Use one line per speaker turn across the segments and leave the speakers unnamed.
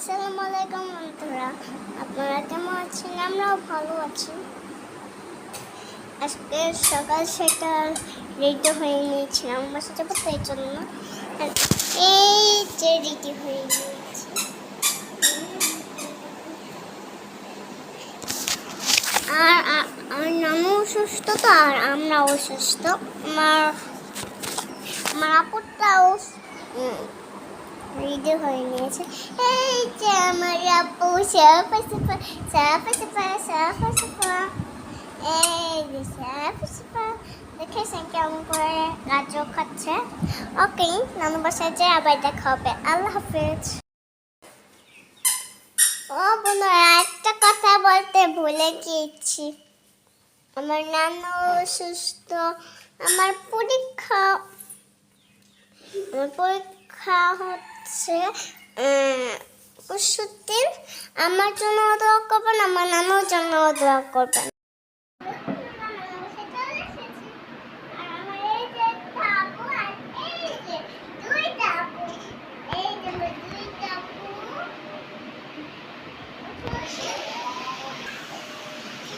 আসসালামু আলাইকুম বন্ধুরা, আপনারা কেমন আছেন? আমরাও ভালো আছি। আজকে সকাল সকাল রেডি হয়ে নিয়েছিলাম বাসা যাবো, তাই জন্য এই যে রেডি হয়ে নিয়েছি। আর আমার নানু অসুস্থ, তো আর আমরাও অসুস্থ। আমার আপুটাও রেডি হয়ে নিয়েছে। এই যে আমার আপু সাফা সাফা সাফা সাফা সাফা সাফা, এই যে সাফা সাফা দেখেছেন কেমন করে গাজর খাচ্ছে। ওকে, নানু বাসায় যাই, আবার দেখা হবে। আল্লাহ হাফেজ। ও বন্ধুরা, একটা কথা বলতে ভুলে গিয়েছি। আমার নানু অসুস্থ। আমার পরীক্ষা হচ্ছে পরশুর দিন। আমার জন্য দোয়া করবেন, আমার নানুর জন্য দোয়া করবেন।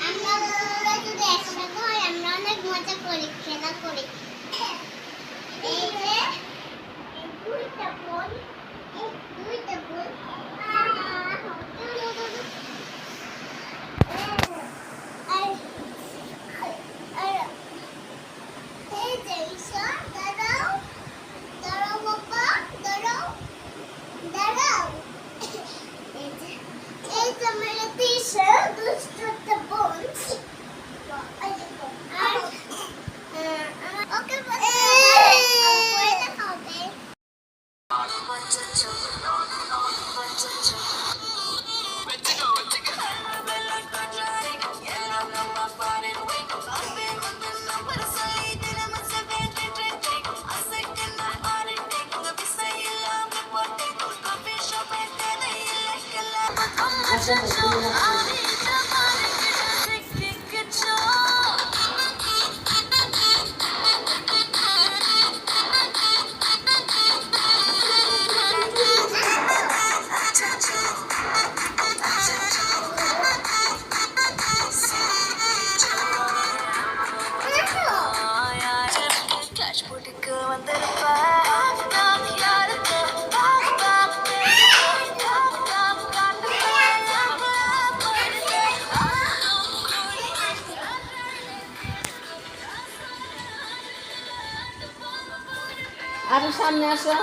আমরা যদি একসাথে হয়, আমরা অনেক মজা করি, খেলা করি। এই যে দুইটা বোন, এই যে ঈশা, দাঁড়াও দাঁড়াও বাবা, দাঁড়াও দাঁড়াও। এই যে আমার ঈশা, দুষ্টটা বোন। আর ওকে পরে দেখা হবে।
আরো সামনে আসো।